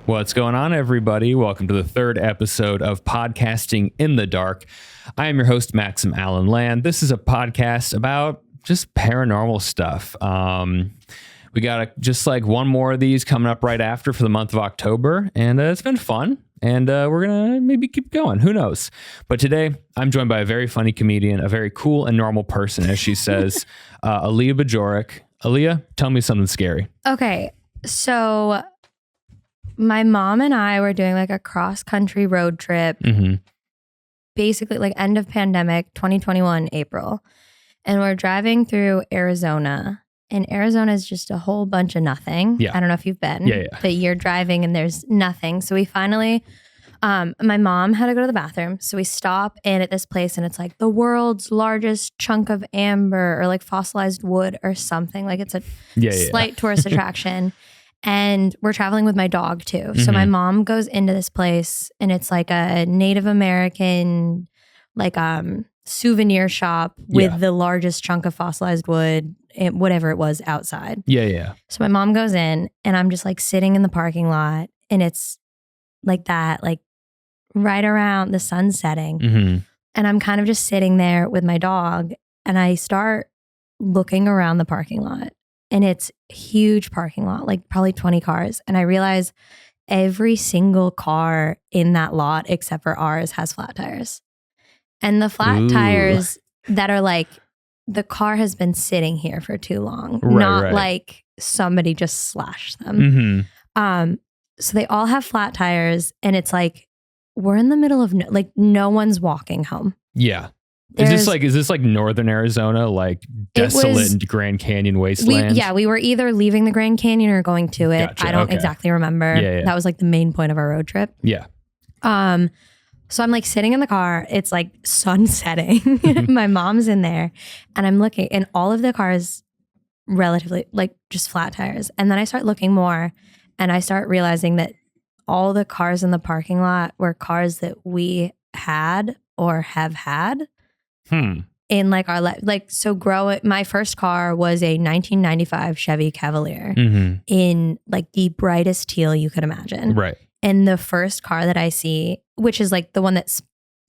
What's going on, everybody? Welcome to the third episode of Podcasting in the Dark. I am your host, Maxim IG. This is a podcast about just paranormal stuff. We got just like one more of these coming up right after for the month of October, and it's been fun. And we're going to maybe keep going. Who knows? But today, I'm joined by a very funny comedian, a very cool and normal person, as she says, Alia Bajorek. Alia, tell me something scary. Okay, so my mom and I were doing like a cross-country road trip, basically like end of pandemic, 2021, April. And we're driving through Arizona. And Arizona is just a whole bunch of nothing. Yeah. I don't know if you've been, but you're driving and there's nothing. So we finally, my mom had to go to the bathroom. So we stop in at this place and it's like the world's largest chunk of amber or like fossilized wood or something. Like it's a slight tourist attraction. And we're traveling with my dog too. So my mom goes into this place and it's like a Native American, like souvenir shop with the largest chunk of fossilized wood, whatever it was outside. So my mom goes in and I'm just like sitting in the parking lot and it's like that, like right around the sun setting. And I'm kind of just sitting there with my dog and I start looking around the parking lot and it's a huge parking lot, like probably 20 cars. And I realize every single car in that lot except for ours has flat tires. And the flat tires that are like, the car has been sitting here for too long, not like somebody just slashed them. So they all have flat tires and it's like, we're in the middle of no one's walking home. Yeah. Is this like northern Arizona, like desolate Grand Canyon wasteland? We were either leaving the Grand Canyon or going to it. Gotcha, I don't exactly remember. That was like the main point of our road trip. So I'm like sitting in the car. It's like sun setting. My mom's in there and I'm looking and all of the cars relatively like just flat tires. And then I start looking more and I start realizing that all the cars in the parking lot were cars that we had or have had in like our life. Like, so my first car was a 1995 Chevy Cavalier in like the brightest teal you could imagine. Right. And the first car that I see, which is like the one that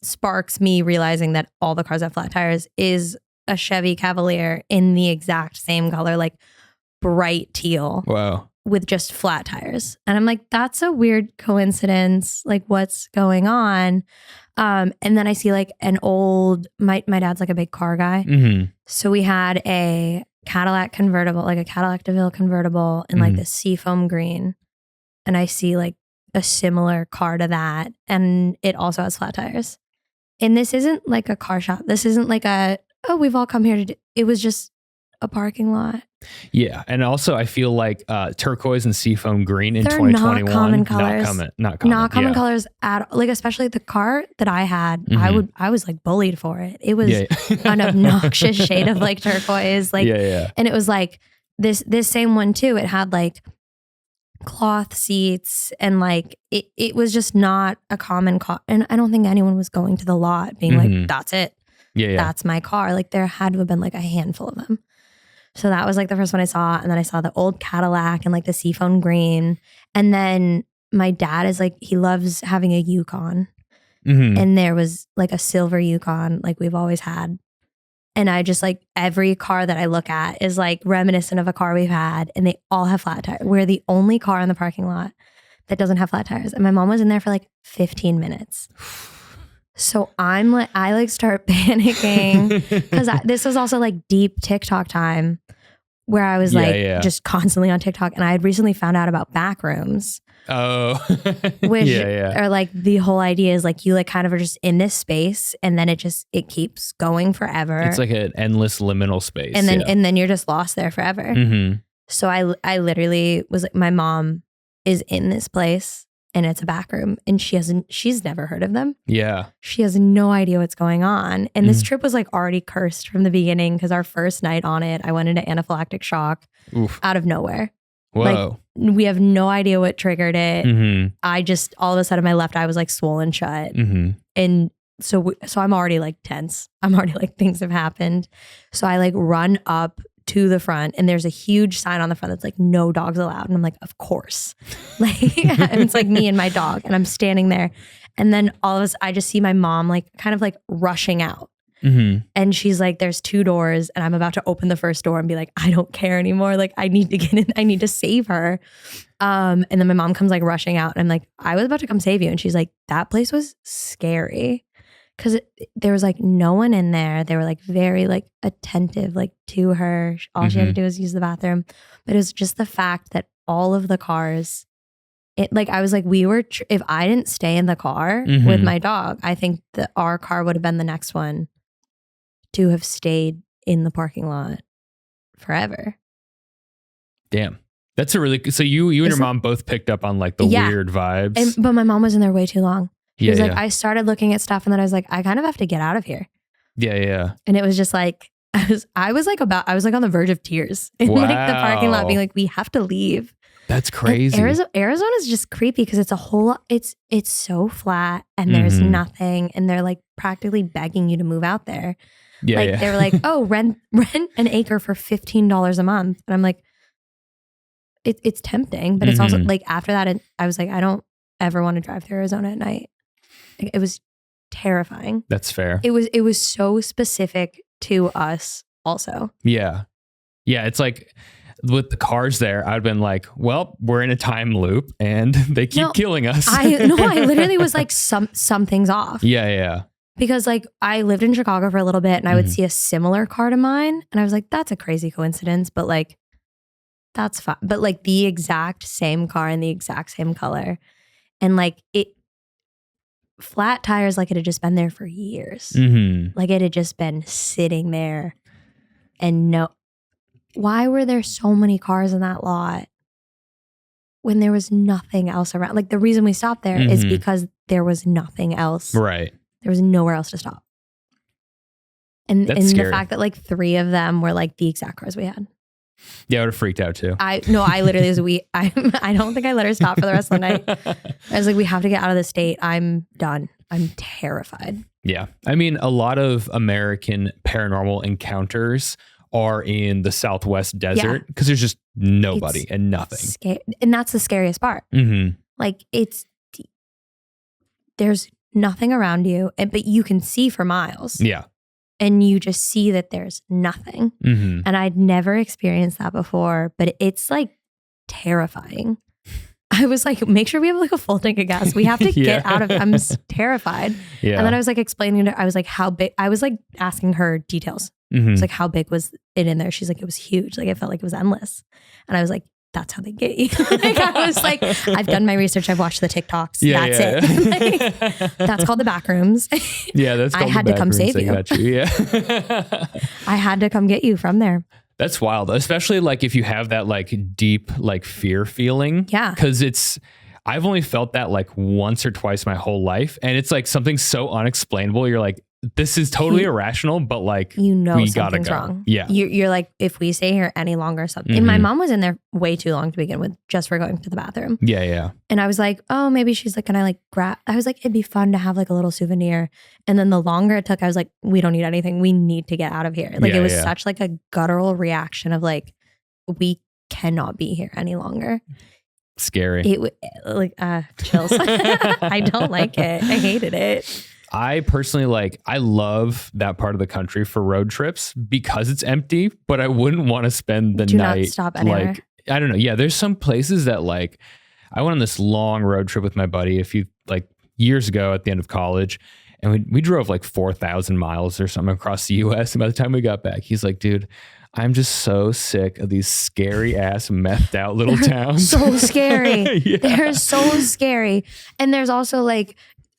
sparks me realizing that all the cars have flat tires, is a Chevy Cavalier in the exact same color, like bright teal. Wow. With just flat tires. And I'm like, that's a weird coincidence. Like, what's going on? And then I see like an old, my dad's like a big car guy. So we had a Cadillac convertible, like a Cadillac DeVille convertible in like the seafoam green. And I see like a similar car to that. And it also has flat tires. And this isn't like a car shop. This isn't like we've all come here to do. It was just a parking lot. Yeah. And also I feel like turquoise and seafoam green in They're 2021. Not common colors. Not common colors at all. Like, especially the car that I had, I was like bullied for it. It was an obnoxious shade of like turquoise. Like, and it was like this same one too. It had like cloth seats and like it was just not a common car. And I don't think anyone was going to the lot being like, that's it. That's my car. Like, there had to have been like a handful of them. So that was like the first one I saw. And then I saw the old Cadillac and like the seafoam green. And then my dad is like, he loves having a Yukon. And there was like a silver Yukon like we've always had. And I just like, every car that I look at is like reminiscent of a car we've had. And they all have flat tires. We're the only car in the parking lot that doesn't have flat tires. And my mom was in there for like 15 minutes. So I start panicking because this was also like deep TikTok time where I was just constantly on TikTok. And I had recently found out about backrooms. Oh, which are like the whole idea is like you like kind of are just in this space and then it keeps going forever. It's like an endless liminal space. And then you're just lost there forever. So I literally was like, my mom is in this place and it's a back room and she's never heard of them. Yeah. She has no idea what's going on. And this trip was like already cursed from the beginning because our first night on it, I went into anaphylactic shock out of nowhere. Whoa. Like, we have no idea what triggered it. I just, all of a sudden my left eye was like swollen shut. And so I'm already like tense. I'm already like things have happened. So I like run up to the front, and there's a huge sign on the front that's like, no dogs allowed. And I'm like, of course. Like, and it's like me and my dog, and I'm standing there. And then all of us, I just see my mom like kind of like rushing out. Mm-hmm. And she's like, there's 2 doors, and I'm about to open the first door and be like, I don't care anymore. Like, I need to get in. I need to save her. And then my mom comes like rushing out, and I'm like, I was about to come save you. And she's like, that place was scary. Because there was like no one in there. They were like very like attentive like to her. All she had to do was use the bathroom. But it was just the fact that all of the cars, it like I was like, if I didn't stay in the car with my dog, I think that our car would have been the next one to have stayed in the parking lot forever. Damn. That's a really, so you and your mom both picked up on like the weird vibes. But my mom was in there way too long. She was like, I started looking at stuff, and then I was like, I kind of have to get out of here. Yeah. And it was just like, I was like on the verge of tears in like the parking lot, being like, we have to leave. That's crazy. Arizona is just creepy because it's a whole, it's so flat, and there's nothing, and they're like practically begging you to move out there. Yeah, They were like, oh, rent an acre for $15 a month. And I'm like, it's tempting, but it's also like after that, I was like, I don't ever want to drive through Arizona at night. It was terrifying. That's fair. It was so specific to us also. Yeah. It's like with the cars there, I'd been like, well, we're in a time loop and they keep killing us. I literally was like, something's off. Yeah. Because like I lived in Chicago for a little bit, and I would see a similar car to mine, and I was like, that's a crazy coincidence, but like, that's fine. But like the exact same car in the exact same color, and like flat tires, like it had just been there for years. Like it had just been sitting there. And why were there so many cars in that lot when there was nothing else around? Like the reason we stopped there is because there was nothing else. Right. There was nowhere else to stop. And scary. The fact that like 3 of them were like the exact cars we had. Yeah, I would have freaked out too. I literally I don't think I let her stop for the rest of the night. I was like, we have to get out of the state. I'm done. I'm terrified. Yeah. I mean, a lot of American paranormal encounters are in the Southwest desert because there's just nobody and nothing. And that's the scariest part. Like there's nothing around you, but you can see for miles. Yeah. And you just see that there's nothing. And I'd never experienced that before, but it's like terrifying. I was like, make sure we have like a full tank of gas. We have to get out of, I'm terrified. Yeah. And then I was like explaining to her, I was like, how big, I was like asking her details. It's like, how big was it in there? She's like, it was huge. Like, it felt like it was endless. And I was like, that's how they get you. Like, I was like, I've done my research. I've watched the TikToks. That's it. Like, that's called the back rooms. Yeah, that's called I had to come save you. Yeah. I had to come get you from there. That's wild. Especially like if you have that like deep like fear feeling. Yeah. Because I've only felt that like once or twice my whole life. And it's like something so unexplainable. You're like, this is totally irrational, but like, we something's gotta go. Wrong. Yeah. You're like, if we stay here any longer, something. And my mom was in there way too long to begin with, just for going to the bathroom. Yeah. And I was like, oh, maybe she's like, can I like grab? I was like, it'd be fun to have like a little souvenir. And then the longer it took, I was like, we don't need anything. We need to get out of here. Like it was such like a guttural reaction of like, we cannot be here any longer. Scary. Chills. I don't like it. I hated it. I personally I love that part of the country for road trips because it's empty, but I wouldn't want to spend the night. Not stop anywhere. Like, I don't know. Yeah. There's some places that like, I went on this long road trip with my buddy years ago at the end of college, and we drove like 4,000 miles or something across the US. And by the time we got back, he's like, dude, I'm just so sick of these scary ass methed out little towns. So scary. Yeah. They're so scary. And there's also like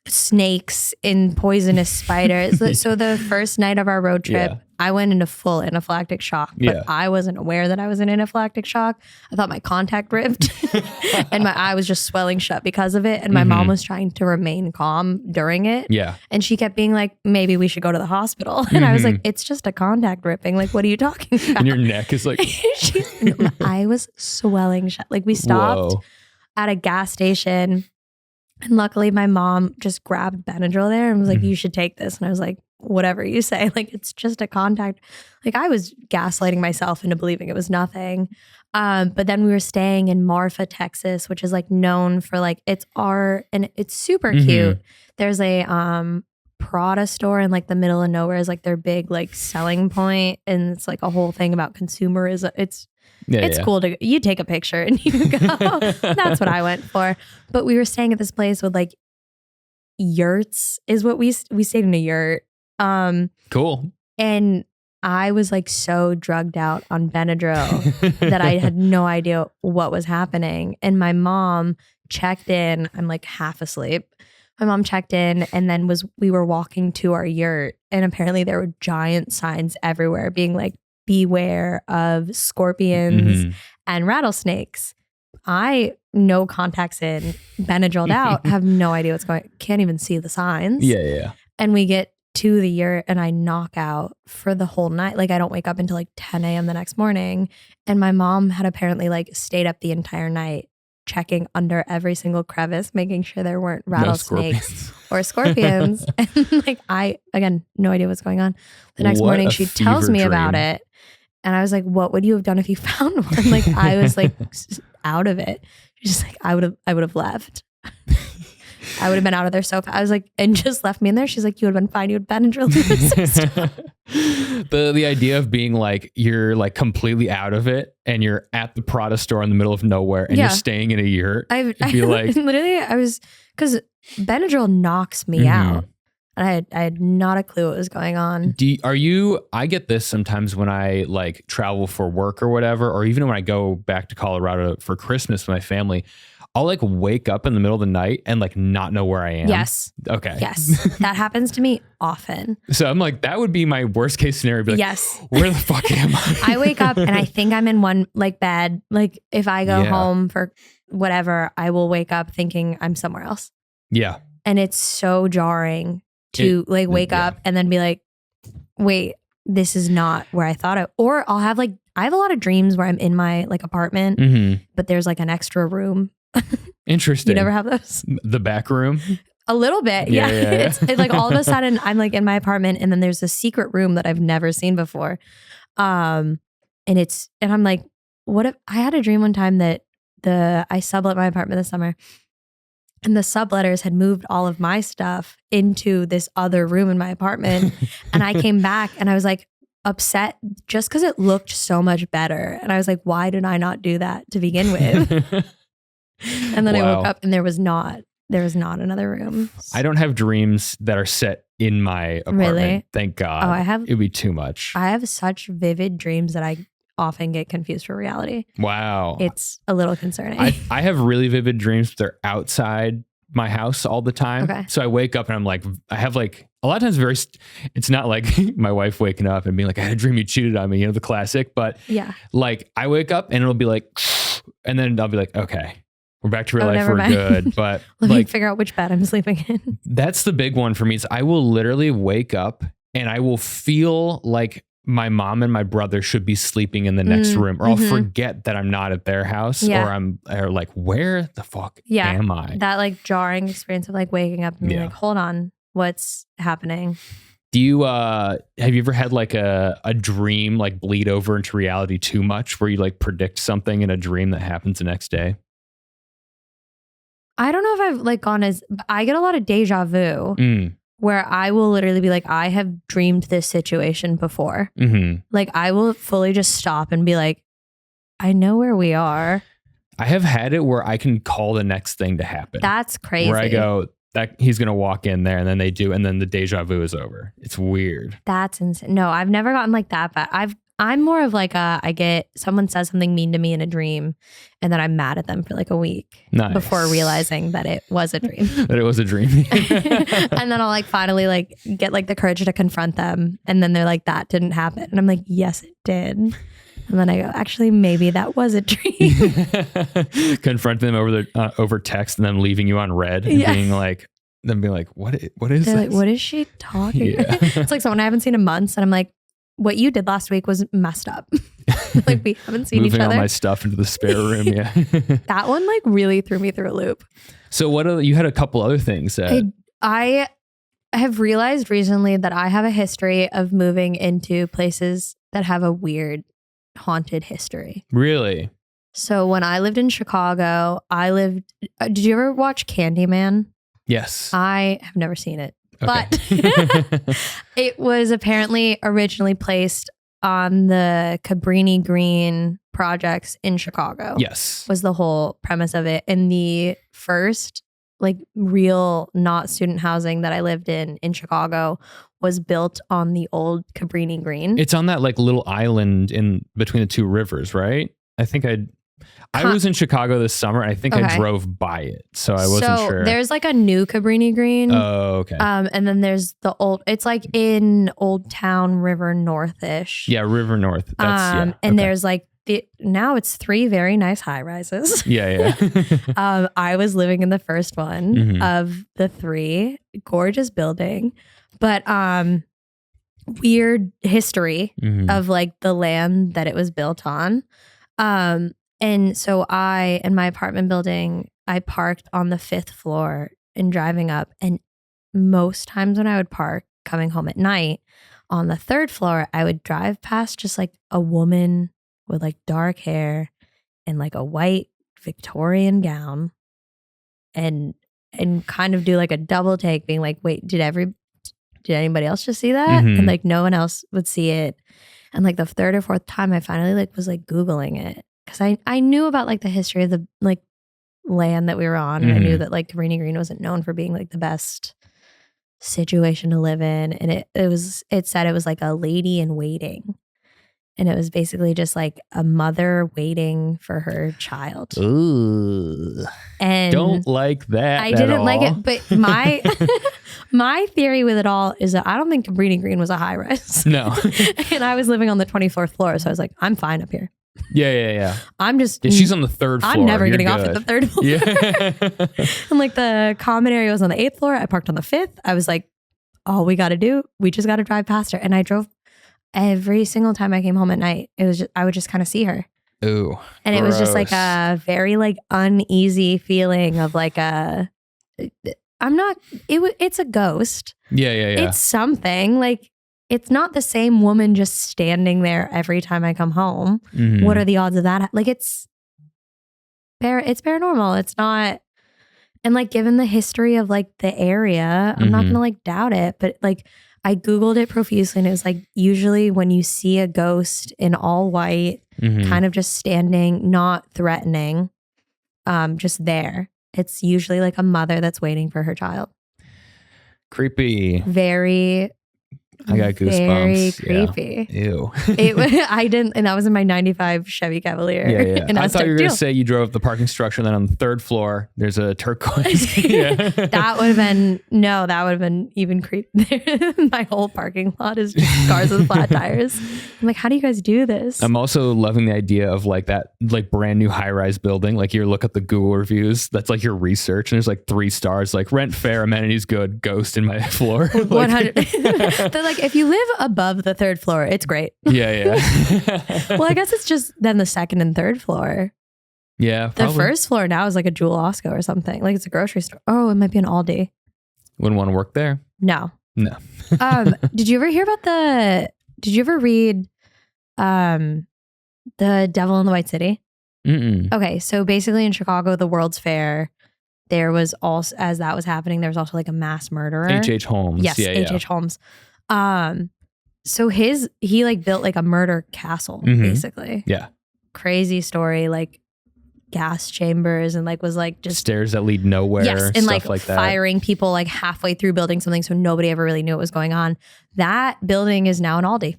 snakes and poisonous spiders. So the first night of our road trip, I went into full anaphylactic shock, but I wasn't aware that I was in anaphylactic shock. I thought my contact ripped and my eye was just swelling shut because of it. And my mom was trying to remain calm during it. Yeah. And she kept being like, maybe we should go to the hospital. And I was like, it's just a contact ripping. Like, what are you talking about? And your neck is like... My eye was swelling shut. Like we stopped at a gas station. And luckily my mom just grabbed Benadryl there and was like, you should take this. And I was like, whatever you say, like it's just a contact. Like I was gaslighting myself into believing it was nothing. But then we were staying in Marfa, Texas, which is like known for like its art and it's super cute. There's a Prada store in like the middle of nowhere is like their big like selling point, and it's like a whole thing about consumerism. It's cool to you take a picture and you go. That's what I went for. But we were staying at this place with like yurts is what we stayed in a yurt. Cool. And I was like so drugged out on Benadryl that I had no idea what was happening. And my mom checked in. I'm like half asleep. My mom checked in and then we were walking to our yurt, and apparently there were giant signs everywhere being like, beware of scorpions and rattlesnakes. I no contacts in, Benadryl out, have no idea what's going on. Can't even see the signs. Yeah. And we get to the yurt and I knock out for the whole night. Like I don't wake up until like 10 a.m. the next morning. And my mom had apparently like stayed up the entire night checking under every single crevice, making sure there weren't rattlesnakes or scorpions. And like again, no idea what's going on. The next morning she tells me about it. And I was like, what would you have done if you found one? Like I was like out of it. She's like, I would have left. I would have been out of there so fast. I was like, and just left me in there. She's like, you would have been fine. You had Benadryl in your system. The idea of being like, you're like completely out of it and you're at the Prada store in the middle of nowhere and you're staying in a yurt. I was, because Benadryl knocks me out. And I had not a clue what was going on. I get this sometimes when I like travel for work or whatever, or even when I go back to Colorado for Christmas with my family, I'll like wake up in the middle of the night and like not know where I am. Yes. Okay. Yes. That happens to me often. So I'm like, that would be my worst case scenario. Be like, yes. Where the fuck am I? I wake up and I think I'm in one like bed. Like if I go home for whatever, I will wake up thinking I'm somewhere else. Yeah. And it's so jarring to like wake up and then be like, wait, this is not where I thought it. Or I have a lot of dreams where I'm in my like apartment, but there's like an extra room. Interesting. You never have those? The back room? A little bit. Yeah. It's like all of a sudden I'm like in my apartment and then there's a secret room that I've never seen before. And I'm like, what if I had a dream one time that I sublet my apartment this summer and the subletters had moved all of my stuff into this other room in my apartment. And I came back and I was like upset just because it looked so much better. And I was like, why did I not do that to begin with? And then I woke up and there was not another room. I don't have dreams that are set in my apartment. Really? Thank God. Oh, it'd be too much. I have such vivid dreams that I often get confused for reality. Wow. It's a little concerning. I have really vivid dreams, but they're outside my house all the time. Okay. So I wake up and I'm like, I have like a lot of times it's not like my wife waking up and being like, I had a dream you cheated on me, the classic, but like I wake up and it'll be like, and then I'll be like, okay, we're back to real life. We're good. But let me figure out which bed I'm sleeping in. That's the big one for me is I will literally wake up and I will feel like my mom and my brother should be sleeping in the next room, or I'll forget that I'm not at their house, or like, where the fuck am I? That like jarring experience of like waking up and being like, hold on, what's happening? Do you, have you ever had like a dream like bleed over into reality too much where you like predict something in a dream that happens the next day? I don't know if I've like I get a lot of deja vu where I will literally be like, I have dreamed this situation before. Like I will fully just stop and be like, I know where we are. I have had it where I can call the next thing to happen. That's crazy. Where I go, that he's going to walk in there and then they do. And then the deja vu is over. It's weird. That's insane. No, I've never gotten like that, but I'm more of like someone says something mean to me in a dream and then I'm mad at them for like a week before realizing that it was a dream. That it was a dream. And then I'll like finally like get like the courage to confront them. And then they're like, that didn't happen. And I'm like, yes, it did. And then I go, actually, maybe that was a dream. Confront them over text and then leaving you on red and being like, what is this? Like, what is she talking about? It's like someone I haven't seen in months. And I'm like, what you did last week was messed up. Like we haven't seen each other. Moving all my stuff into the spare room. Yeah. That one like really threw me through a loop. So you had a couple other things that I have realized recently that I have a history of moving into places that have a weird haunted history. Really? So when I lived in Chicago, did you ever watch Candyman? Yes. I have never seen it, Okay. but it was apparently originally placed on the Cabrini Green projects in Chicago. Yes. Was the whole premise of it. And the first like real not student housing that I lived in Chicago was built on the old Cabrini Green. It's on that like little island in between the two rivers, right? I was in Chicago this summer. I think I drove by it, so I wasn't sure. There's like a new Cabrini Green. Oh, okay. And then there's the old. It's like in Old Town River North-ish. Yeah, River North. And there's like now it's 3 very nice high rises. Yeah. I was living in the first one of the 3. Gorgeous building, but weird history of like the land that it was built on. And so in my apartment building, I parked on the 5th floor and driving up. And most times when I would park coming home at night on the 3rd floor, I would drive past just like a woman with like dark hair and like a white Victorian gown and kind of do like a double take being like, wait, did anybody else just see that? And like no one else would see it. And like the 3rd or 4th time I finally like was like Googling it. Because I knew about like the history of the like land that we were on. And I knew that like Cabrini Green wasn't known for being like the best situation to live in. And it said it was like a lady in waiting. And it was basically just like a mother waiting for her child. Ooh. And don't like that. I didn't like it. But my theory with it all is that I don't think Cabrini Green was a high rise. No. And I was living on the 24th floor. So I was like, I'm fine up here. Yeah. I'm just. Yeah, she's on the 3rd floor. I'm never getting off at the 3rd floor. Yeah. And like the common area was on the 8th floor. I parked on the 5th. I was like, all we got to do, we just got to drive past her. And I drove every single time I came home at night. I would just kind of see her. Ooh. And it was just like a very like uneasy feeling of like it's a ghost. Yeah. It's something like. It's not the same woman just standing there every time I come home. What are the odds of that? Like it's paranormal. It's not. And like, given the history of like the area, I'm not going to like doubt it. But like, I Googled it profusely and it was like, usually when you see a ghost in all white, kind of just standing, not threatening, just there, it's usually like a mother that's waiting for her child. Creepy. Very. I got goosebumps. Very creepy. Yeah. Ew. I didn't, and that was in my 95 Chevy Cavalier. Yeah. And I thought you were going to say you drove up the parking structure and then on the 3rd floor, there's a turquoise. That would have been even creepy. My whole parking lot is just cars with flat tires. I'm like, how do you guys do this? I'm also loving the idea of like that, like brand new high rise building. Like you look at the Google reviews, that's like your research. And there's like 3 stars, like rent fair, amenities good, ghost in my floor. 100. They're like, if you live above the 3rd floor, it's great. Yeah. Well, I guess it's just then the 2nd and 3rd floor. Yeah. Probably. The 1st floor now is like a Jewel Osco or something. Like it's a grocery store. Oh, it might be an Aldi. Wouldn't want to work there. No. Did you ever read The Devil in the White City? Okay. So basically in Chicago, the World's Fair, there was also, as that was happening, there was also like a mass murderer. H.H. Holmes. Yes. H.H. Holmes. So he like built like a murder castle, basically. Yeah. Crazy story, like gas chambers and like was like just stairs that lead nowhere. Yes, and stuff like that. firing people like halfway through building something so nobody ever really knew what was going on. That building is now an Aldi.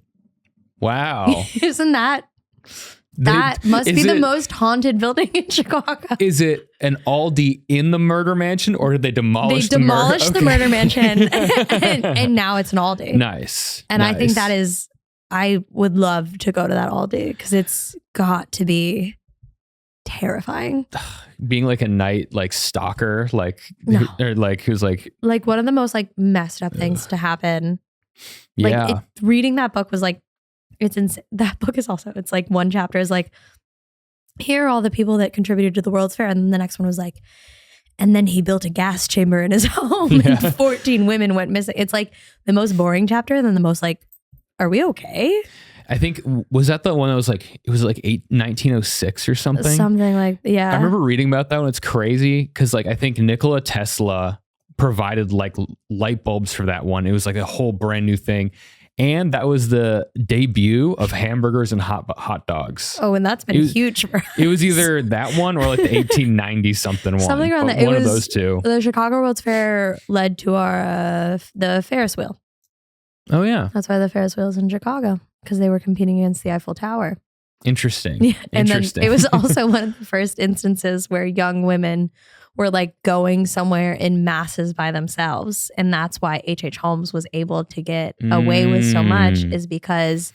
Wow. Isn't that must be the most haunted building in Chicago. Is it an Aldi in the murder mansion or did they demolish the murder mansion and now it's an Aldi. Nice. And I think that is, I would love to go to that Aldi because it's got to be terrifying. Being like a night like stalker, like or like who's like one of the most like messed up things to happen. Like reading that book was like, it's insane. That book is also, it's like one chapter is like, here are all the people that contributed to the World's Fair. And then the next one was like, And then he built a gas chamber in his home and 14 women went missing. It's like the most boring chapter and then the most like, are we okay? I think, was that the one that was like, it was like 1906 or something? Something like, yeah. I remember reading about that one. It's crazy because like I think Nikola Tesla provided like light bulbs for that one. It was like a whole brand new thing. And that was the debut of hamburgers and hot dogs. Oh, and that's been huge for us. It was either that one or like the 1890 something one. Something around that. One of those two. The Chicago World's Fair led to our the Ferris wheel. Oh, yeah. That's why the Ferris wheel's in Chicago, because they were competing against the Eiffel Tower. Interesting. Yeah. And then it was also one of the first instances where young women were like going somewhere in masses by themselves. And that's why H.H. Holmes was able to get away with so much, is because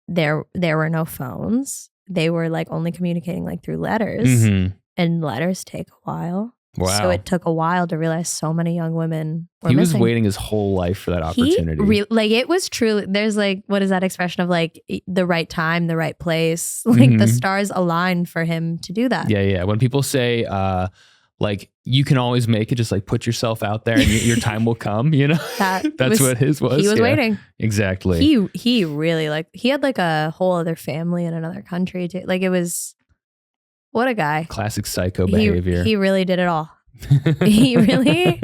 there were no phones. They were like only communicating like through letters, and letters take a while. Wow. So it took a while to realize so many young women were He was missing. waiting his whole life for that opportunity. Like it was truly, there's like, what is that expression of like the right time, the right place? Like the stars aligned for him to do that. Yeah, yeah. When people say, like, you can always make it, just like put yourself out there and your time will come, you know? That's what his was. He was waiting. Exactly. He really like, he had like a whole other family in another country too. Like it was, what a guy. Classic psycho behavior. He really did it all. He really,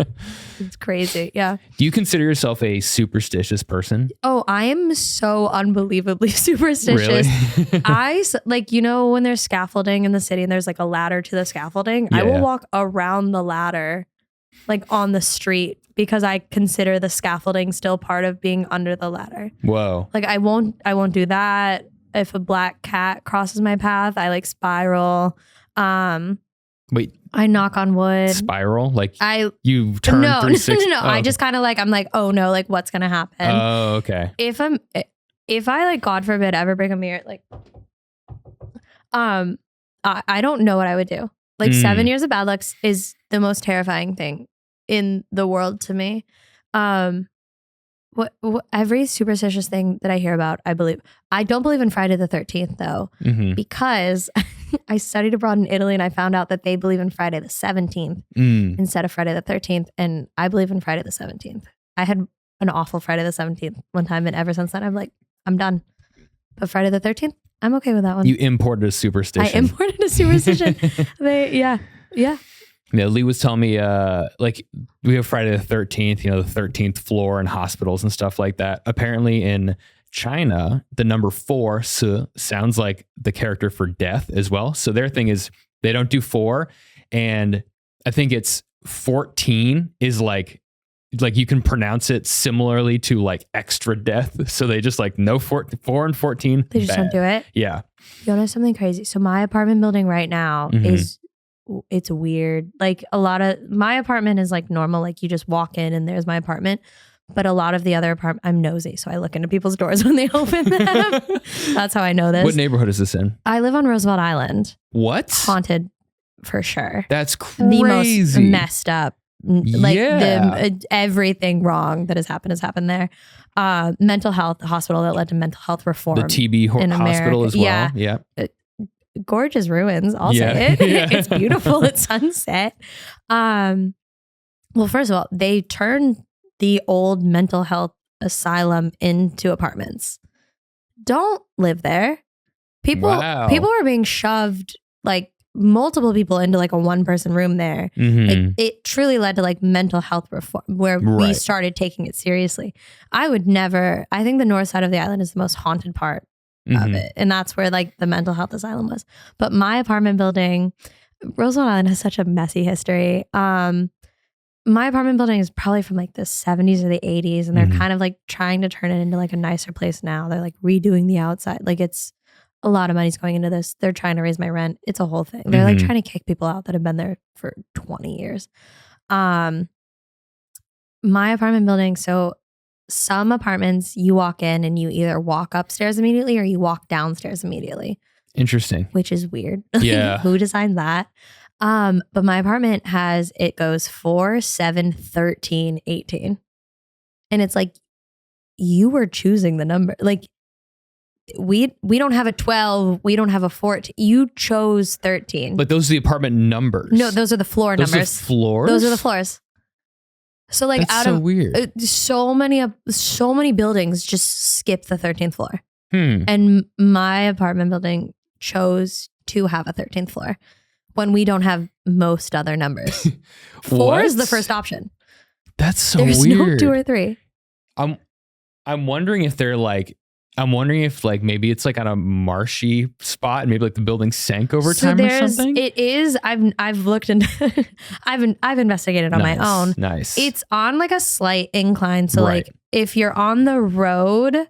it's crazy. Yeah. Do you consider yourself a superstitious person? Oh, I am so unbelievably superstitious. Really? Like, you know, when there's scaffolding in the city and there's like a ladder to the scaffolding, I will walk around the ladder, like on the street, because I consider the scaffolding still part of being under the ladder. Whoa. Like I won't do that. If a black cat crosses my path, I like spiral. Wait. I knock on wood. Spiral? Like you turn 360? No. I just kind of like, I'm like, oh no, like what's going to happen? Oh, okay. If I like, God forbid, ever break a mirror, like, I don't know what I would do. Like 7 years of bad luck is the most terrifying thing in the world to me. What every superstitious thing that I hear about, I believe. I don't believe in Friday the 13th though, because I studied abroad in Italy and I found out that they believe in Friday the 17th instead of Friday the 13th. And I believe in Friday the 17th. I had an awful Friday the 17th one time. And ever since then, I'm like, I'm done. But Friday the 13th, I'm okay with that one. You imported a superstition. I imported a superstition. Yeah. Yeah, Lee was telling me, like, we have Friday the 13th, you know, the 13th floor and hospitals and stuff like that. Apparently in China, the number 4 sounds like the character for death as well. So their thing is they don't do 4. And I think it's 14 is like you can pronounce it similarly to like extra death. So they just like no 4 and 14. They just don't do it. Yeah. You know something crazy? So my apartment building right now it's weird. Like a lot of my apartment is like normal. Like you just walk in and there's my apartment. But a lot of the other apartment, I'm nosy. So I look into people's doors when they open them. That's how I know this. What neighborhood is this in? I live on Roosevelt Island. What? Haunted for sure. That's crazy. The most messed up. Like everything wrong that has happened there. Mental health hospital that led to mental health reform. The TB hospital as well. Yeah. Gorgeous ruins. I'll say it. It's beautiful at sunset. Well, first of all, they turned the old mental health asylum into apartments. Don't live there. People are being shoved, like multiple people into like a 1-person room there. Like, it truly led to like mental health reform where we started taking it seriously. I think the north side of the island is the most haunted part of it. And that's where like the mental health asylum was. But my apartment building, Roosevelt Island has such a messy history. My apartment building is probably from like the 70s or the 80s. And they're kind of like trying to turn it into like a nicer place now. They're like redoing the outside. Like it's a lot of money's going into this. They're trying to raise my rent. It's a whole thing. They're like trying to kick people out that have been there for 20 years. My apartment building, so some apartments you walk in and you either walk upstairs immediately or you walk downstairs immediately. Interesting. Which is weird. Yeah. Who designed that? But my apartment it goes 4, 7, 13, 18. And it's like, you were choosing the number. Like we don't have a 12. We don't have a 14. You chose 13. But those are the apartment numbers. No, those are the floor those numbers. Are floors? Those are the floors. So like That's so weird. So many buildings just skip the 13th floor. Hmm. And my apartment building chose to have a 13th floor when we don't have most other numbers. 4 is the first option. That's so There's weird. no 2 or 3. I'm wondering if they're like, maybe it's like on a marshy spot and maybe like the building sank over time or something. It is. I've looked into. I've investigated on my own. Nice. It's on like a slight incline. So Right. like if you're on the road,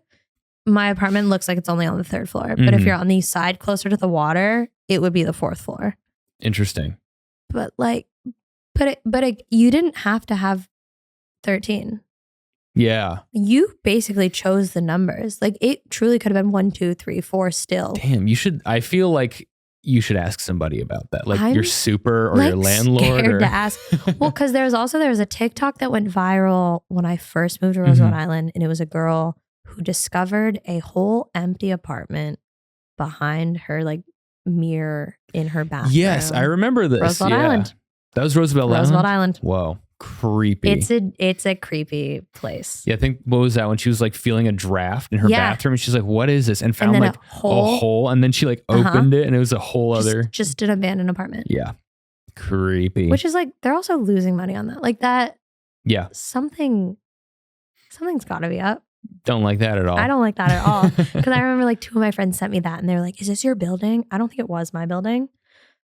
my apartment looks like it's only on the 3rd floor. But if you're on the side closer to the water, it would be the 4th floor. Interesting. But you didn't have to have 13. Yeah. You basically chose the numbers. Like it truly could have been 1, 2, 3, 4 still. Damn, I feel like you should ask somebody about that. Like I'm your super or your landlord. Scared to ask. Well, because there was a TikTok that went viral when I first moved to Roosevelt Island, and it was a girl who discovered a whole empty apartment behind her like mirror in her bathroom. Yes, I remember this. Roosevelt Island. That was Roosevelt Island. Whoa. Creepy. It's a creepy place. Yeah, I think what was that when she was like feeling a draft in her bathroom and she's like, what is this? And found like a hole and then she like opened it and it was a whole other just an abandoned apartment. Yeah. Creepy. Which is like they're also losing money on that. Like that. Yeah. Something's gotta be up. Don't like that at all. I don't like that at all. Because I remember like 2 of my friends sent me that and they were like, is this your building? I don't think it was my building.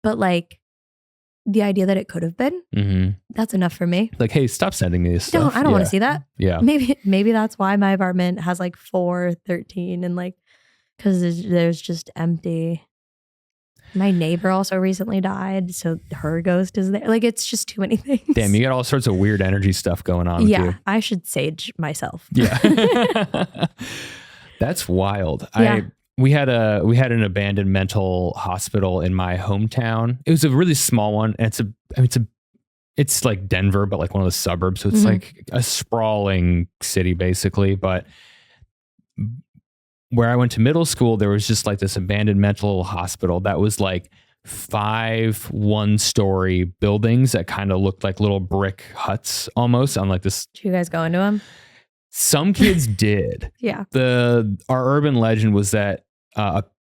But like the idea that it could have been, that's enough for me. Like, hey, stop sending me this stuff. I don't want to see that. Yeah. Maybe that's why my apartment has like 4, 13 and like, because there's just empty. My neighbor also recently died, so her ghost is there. Like, it's just too many things. Damn, you got all sorts of weird energy stuff going on with you. Yeah, I should sage myself. Yeah. That's wild. Yeah. We had an abandoned mental hospital in my hometown. It was a really small one. And it's like Denver, but like one of the suburbs. So it's like a sprawling city basically. But where I went to middle school, there was just like this abandoned mental hospital that was like 5 one-story buildings that kind of looked like little brick huts almost on like this. Did you guys go into them? Some kids did. Yeah. Our urban legend was that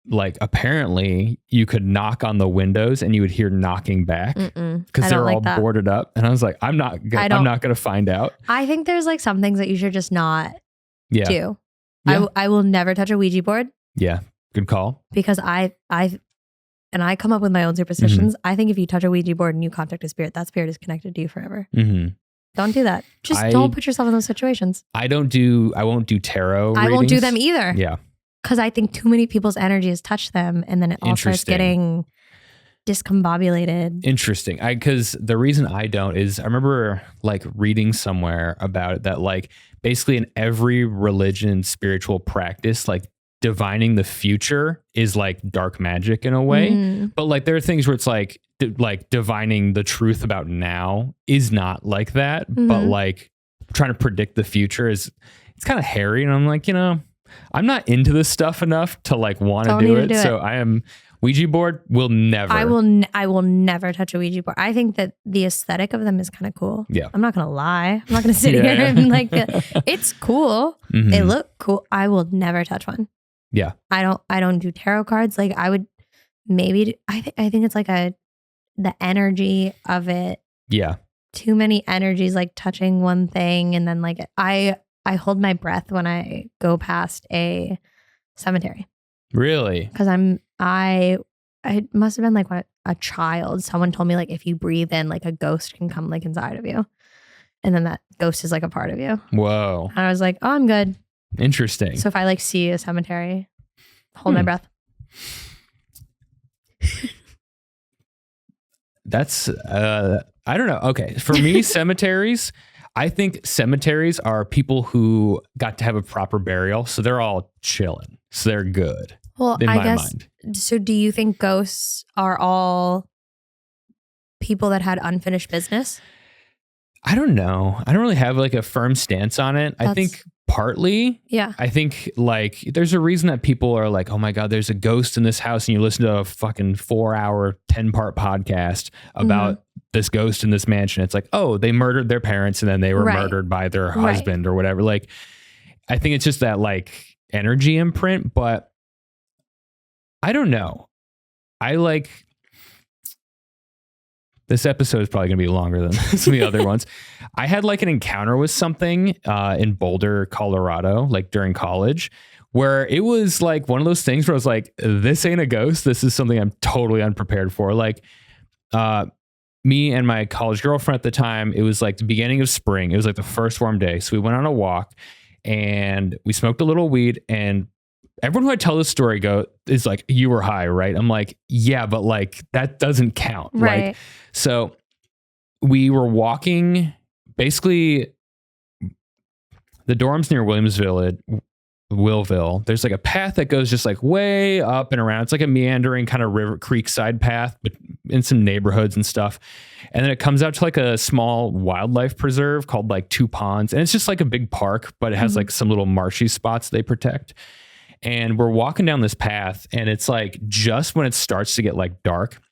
like apparently you could knock on the windows and you would hear knocking back because they're all boarded up. And I was like, I'm not going to find out. I think there's like some things that you should just not do. Yeah. I will never touch a Ouija board. Yeah. Good call. Because I come up with my own superstitions. I think if you touch a Ouija board and you contact a spirit, that spirit is connected to you forever. Don't do that. Just don't put yourself in those situations. I won't do tarot readings. I won't do them either. Yeah. Because I think too many people's energy has touched them and then it all starts getting discombobulated. Interesting. Because the reason I don't is I remember like reading somewhere about it that like basically in every religion, spiritual practice, like divining the future is like dark magic in a way. But like there are things where it's like divining the truth about now is not like that. But like trying to predict the future it's kind of hairy. And I'm like, I'm not into this stuff enough to like want to do it. So I am Ouija board will never. I will never touch a Ouija board. I think that the aesthetic of them is kind of cool. Yeah. I'm not going to lie. I'm not going to sit here and like, it's cool. They look cool. I will never touch one. Yeah. I don't do tarot cards. Like I would maybe, I think it's like the energy of it. Yeah. Too many energies like touching one thing. And then like I hold my breath when I go past a cemetery. Really? Because I must have been like a child. Someone told me like if you breathe in, like a ghost can come like inside of you. And then that ghost is like a part of you. Whoa. And I was like, oh, I'm good. Interesting. So if I like see a cemetery, hold my breath. That's, I don't know. Okay. For me, cemeteries, I think cemeteries are people who got to have a proper burial. So they're all chilling. So they're good. Well, in I my guess, mind. So do you think ghosts are all people that had unfinished business? I don't know. I don't really have like a firm stance on it. I think partly. Yeah. I think like there's a reason that people are like, oh my God, there's a ghost in this house. And you listen to a fucking 4-hour, 10-part podcast about this ghost in this mansion. It's like, oh, they murdered their parents and then they were murdered by their husband or whatever. Like, I think it's just that like energy imprint, but I don't know. I like this episode is probably going to be longer than some of the other ones. I had like an encounter with something in Boulder, Colorado, like during college, where it was like one of those things where I was like, this ain't a ghost. This is something I'm totally unprepared for. Like me and my college girlfriend at the time, it was like the beginning of spring. It was like the first warm day. So we went on a walk and we smoked a little weed, and everyone who I tell this story is like, you were high, right? I'm like, yeah, but like that doesn't count. Right. Like, so we were walking basically the dorms near Willville. There's like a path that goes just like way up and around. It's like a meandering kind of river creek side path, but in some neighborhoods and stuff. And then it comes out to like a small wildlife preserve called like Two Ponds. And it's just like a big park, but it has like some little marshy spots they protect. And we're walking down this path, and it's like just when it starts to get like dark,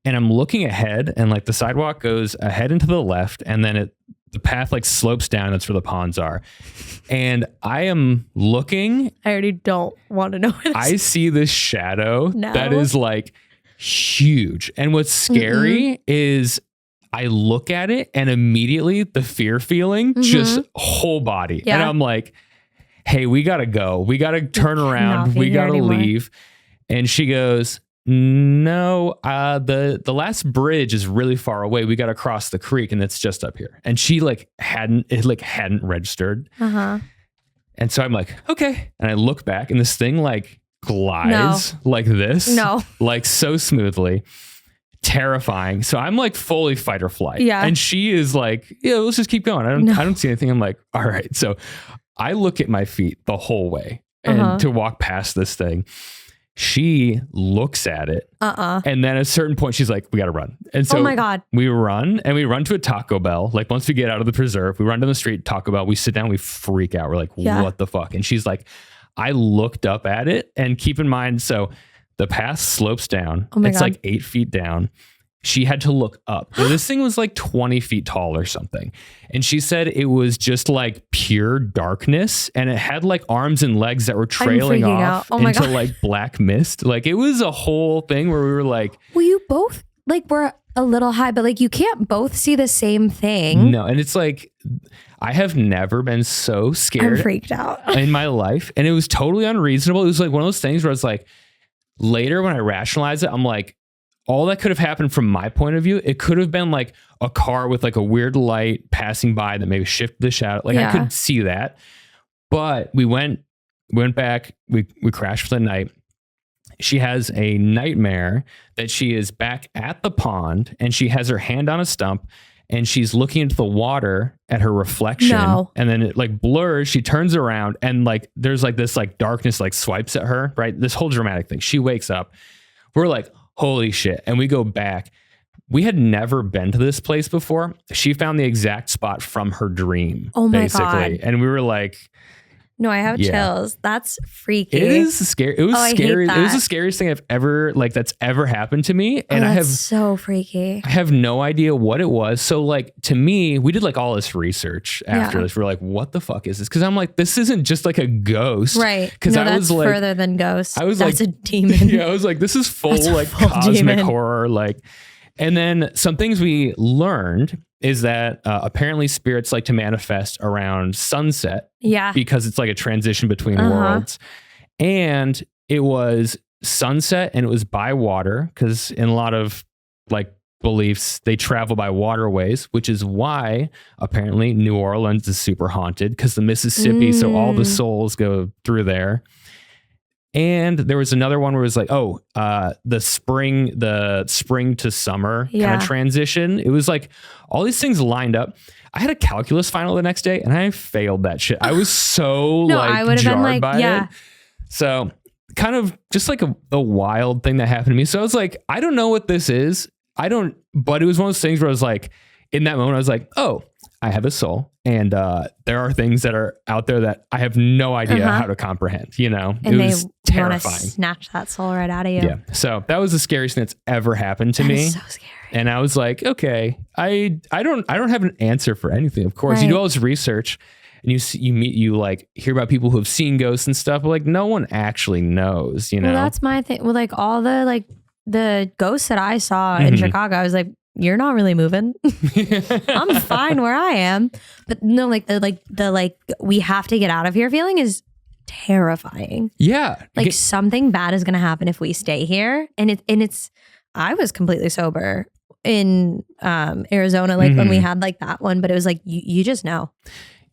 and I'm looking ahead, and like the sidewalk goes ahead and to the left, and then the path like slopes down. That's where the ponds are. And I am looking. I already don't want to know where this I see this shadow that is like huge. And what's scary is I look at it, and immediately the fear feeling just whole body. Yeah. And I'm like, hey, we got to go. We got to turn around. We got to leave. And she goes, no, the last bridge is really far away. We got to cross the creek, and it's just up here. And she hadn't registered. And so I'm like, okay. And I look back, and this thing like glides like this. No. Like so smoothly. Terrifying. So I'm like fully fight or flight. Yeah. And she is like, yeah, let's just keep going. I don't see anything. I'm like, all right. So I look at my feet the whole way and to walk past this thing. She looks at it. And then at a certain point, she's like, we got to run. And so oh my God. we run to a Taco Bell. Like once we get out of the preserve, we run down the street, Taco Bell, we sit down, we freak out. We're like, what the fuck? And she's like, I looked up at it, and keep in mind, so the path slopes down. It's like 8 feet down. She had to look up. And this thing was like 20 feet tall or something. And she said it was just like pure darkness. And it had like arms and legs that were trailing off into like black mist. Like it was a whole thing where we were like, well, you both like were a little high, but like you can't both see the same thing. No. And it's like, I have never been so scared. I'm freaked out in my life. And it was totally unreasonable. It was like one of those things where it's like, later when I rationalize it, I'm like, all that could have happened from my point of view, it could have been like a car with like a weird light passing by that maybe shifted the shadow. Like I could see that. But we went back, we crashed for the night. She has a nightmare that she is back at the pond, and she has her hand on a stump, and she's looking into the water at her reflection. And then it like blurs. She turns around, and like there's like this like darkness like swipes at her, right? This whole dramatic thing. She wakes up. We're like, holy shit. And we go back. We had never been to this place before. She found the exact spot from her dream. Oh my basically. God. And we were like, no, I have chills. That's freaky. It is scary. It was scary. It was the scariest thing I've ever that's ever happened to me. And I have so freaky. I have no idea what it was. So like to me, we did like all this research after this. We're like, what the fuck is this? Because I'm like, this isn't just like a ghost. Right. Because I was like further than ghosts. That's a demon. Yeah, I was like, this is full like cosmic horror. Like, and then some things we learned is that apparently spirits like to manifest around sunset. Yeah. Because it's like a transition between worlds. And it was sunset, and it was by water, because in a lot of like beliefs, they travel by waterways, which is why apparently New Orleans is super haunted, because the Mississippi, so all the souls go through there. And there was another one where it was like, the spring to summer kind of transition. It was like all these things lined up. I had a calculus final the next day, and I failed that shit. I was so jarred by it. So kind of just like a wild thing that happened to me. So I was like, I don't know what this is. But it was one of those things where I was like, in that moment, I was like, oh, I have a soul, And there are things that are out there that I have no idea how to comprehend, you know? And it was want terrifying. to snatch that soul right out of you. Yeah. So that was the scariest thing that's ever happened to me. Is so scary. And I was like, okay, I don't have an answer for anything. Of course, you do all this research and you like hear about people who have seen ghosts and stuff, but like no one actually knows, you know? Well, that's my thing. Well, like all the ghosts that I saw in Chicago, I was like, you're not really moving. I'm fine where I am. But no, like the we have to get out of here feeling is terrifying. Yeah. Like something bad is gonna happen if we stay here. And it's I was completely sober in Arizona, like when we had like that one, but it was like you just know.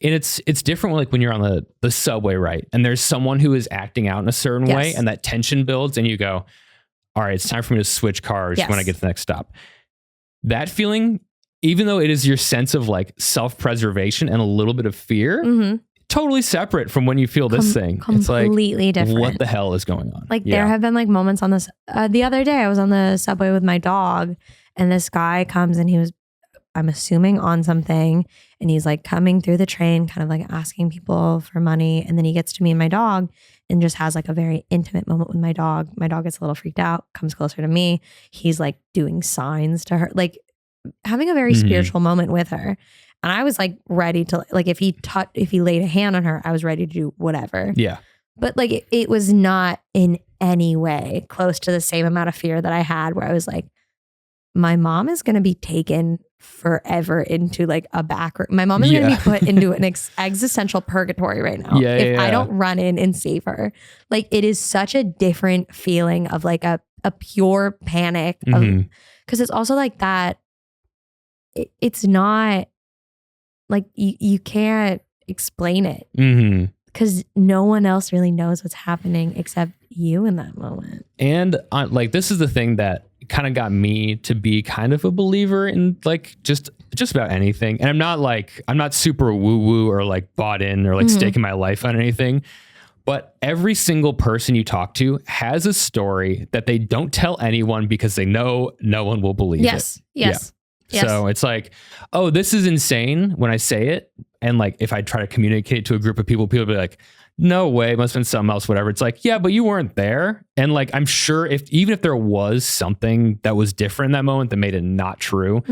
And it's different like when you're on the subway, right? And there's someone who is acting out in a certain way and that tension builds and you go, all right, it's time for me to switch cars when I get to the next stop. That feeling, even though it is your sense of like self-preservation and a little bit of fear, totally separate from when you feel this thing. It's like completely different. What the hell is going on? Like there have been like moments on this. The other day I was on the subway with my dog and this guy comes and he was, I'm assuming on something, and he's like coming through the train, kind of like asking people for money. And then he gets to me and my dog and just has like a very intimate moment with my dog. My dog gets a little freaked out, comes closer to me. He's like doing signs to her, like having a very spiritual moment with her. And I was like ready to, like, if he laid a hand on her, I was ready to do whatever. Yeah. But like, it was not in any way close to the same amount of fear that I had where I was like, my mom is going to be taken forever into like a back room. My mom is going to be put into an existential purgatory right now if I don't run in and save her. Like it is such a different feeling of like a pure panic because it's also like that. It's not like you can't explain it because no one else really knows what's happening except you in that moment. And like this is the thing that kind of got me to be kind of a believer in like just about anything. And I'm not super woo woo or like bought in or like staking my life on anything. But every single person you talk to has a story that they don't tell anyone because they know no one will believe it. Yes. Yeah. So it's like, oh, this is insane when I say it. And like, if I try to communicate to a group of people will be like, no way, it must have been something else, whatever. It's like, yeah, but you weren't there. And like, I'm sure even if there was something that was different in that moment that made it not true,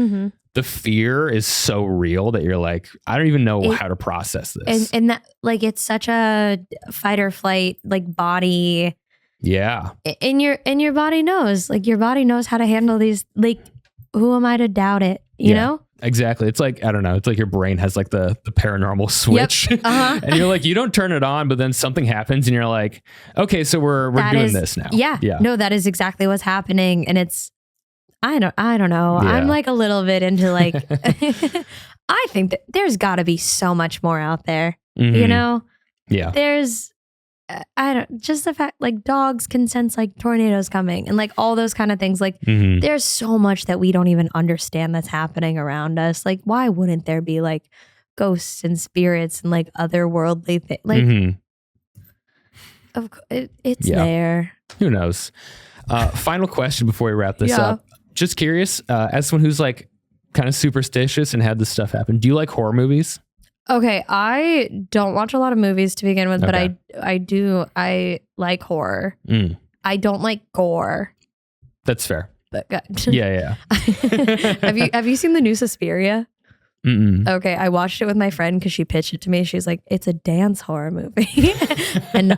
the fear is so real that you're like, I don't even know how to process this. And that like, it's such a fight or flight, like body. Yeah. And your body knows, like your body knows how to handle these, like, who am I to doubt it? You know? Exactly. It's like, I don't know. It's like your brain has like the paranormal switch and you're like, you don't turn it on, but then something happens and you're like, okay, so we're doing this now. Yeah. No, that is exactly what's happening. And it's, I don't know. Yeah. I'm like a little bit into like, I think that there's gotta be so much more out there, you know? Yeah. There's, just the fact like dogs can sense like tornadoes coming and like all those kind of things. Like there's so much that we don't even understand that's happening around us. Like why wouldn't there be like ghosts and spirits and like otherworldly things? Like of course it's there. Who knows? Final question before we wrap this up. Just curious, as someone who's like kind of superstitious and had this stuff happen, do you like horror movies? Okay, I don't watch a lot of movies to begin with, but I like horror. I don't like gore. That's fair. But yeah. Have you seen the new Suspiria? Okay, I watched it with my friend because she pitched it to me. She's like, "It's a dance horror movie," and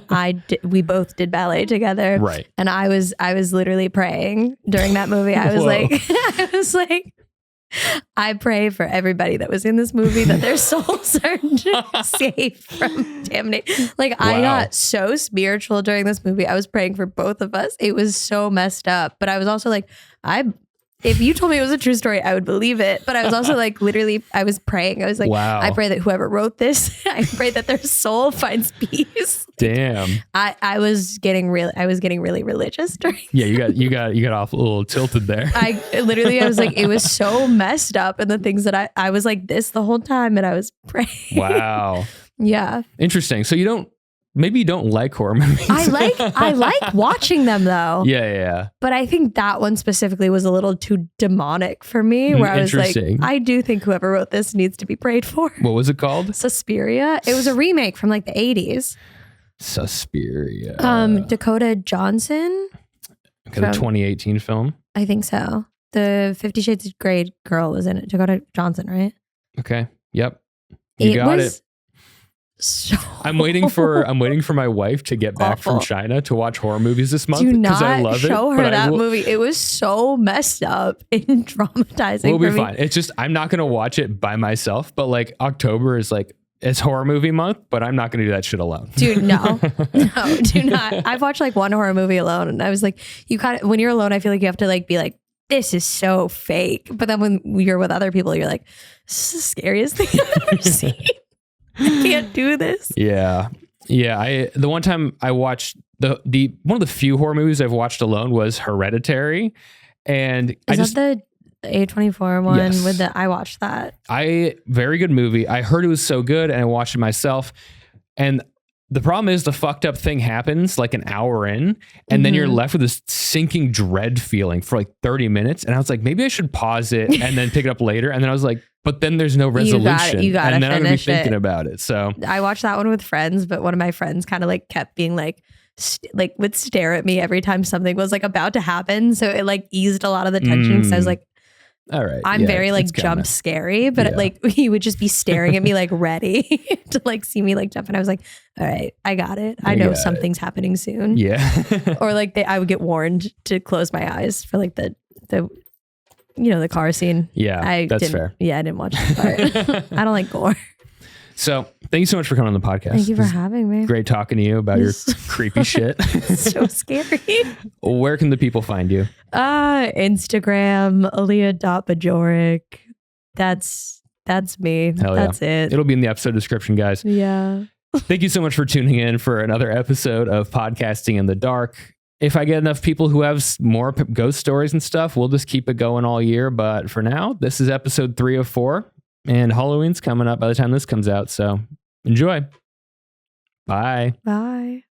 we both did ballet together. Right. And I was literally praying during that movie. I was like. I pray for everybody that was in this movie that their souls are safe from damnation. Like I got so spiritual during this movie. I was praying for both of us. It was so messed up. But I was also like, if you told me it was a true story, I would believe it. But I was also like, literally, I was praying. I was like, I pray that whoever wrote this, I pray that their soul finds peace. Damn. I was getting really religious during. Yeah, you got off a little tilted there. I was like, it was so messed up, and the things that I was like this the whole time, and I was praying. Wow. Yeah. Interesting. So you don't maybe you don't like horror movies. I like watching them though. Yeah. But I think that one specifically was a little too demonic for me, where I was like, I do think whoever wrote this needs to be prayed for. What was it called? Suspiria. It was a remake from like the 80s. Suspiria. Dakota Johnson. Okay, the 2018 film. I think so. The 50 Shades of Grey girl was in it. Dakota Johnson, right? Okay. Yep. You got it. So I'm waiting for my wife to get back from China to watch horror movies this month because I love it. Show her that movie. It was so messed up and traumatizing. We'll be fine. It's just I'm not gonna watch it by myself. But like October is like it's horror movie month, but I'm not gonna do that shit alone. Dude, no, do not. I've watched like one horror movie alone, and I was like, when you're alone, I feel like you have to like be like, this is so fake. But then when you're with other people, you're like, this is the scariest thing I've ever seen. I can't do this. Yeah. The one time I watched the one of the few horror movies I've watched alone was Hereditary, and is that the A24 one? Yes. With I watched that. Very good movie. I heard it was so good, and I watched it myself. And the problem is the fucked up thing happens like an hour in, and then you're left with this sinking dread feeling for like 30 minutes. And I was like, maybe I should pause it and then pick it up later. And then I was like, but then there's no resolution. You gotta and then I'm gonna be finish thinking about it. So I watched that one with friends, but one of my friends kind of like kept being like, would stare at me every time something was like about to happen. So it like eased a lot of the tension. Because I was like, all right, I'm very like jump scary, but like he would just be staring at me like ready to like see me like jump. And I was like, all right, I got it. I know something's happening soon. Yeah. Or like I would get warned to close my eyes for like the the car scene. Yeah, that's fair. Yeah, I didn't watch that part. I don't like gore. So thank you so much for coming on the podcast. Thank you for having me. Great talking to you about your creepy shit. So scary. Where can the people find you? Instagram, Alia.Bajorek. That's me. Hell yeah. That's it. It'll be in the episode description, guys. Yeah. Thank you so much for tuning in for another episode of Podcasting in the Dark. If I get enough people who have more ghost stories and stuff, we'll just keep it going all year. But for now, this is episode 3 of 4. And Halloween's coming up by the time this comes out. So enjoy. Bye. Bye.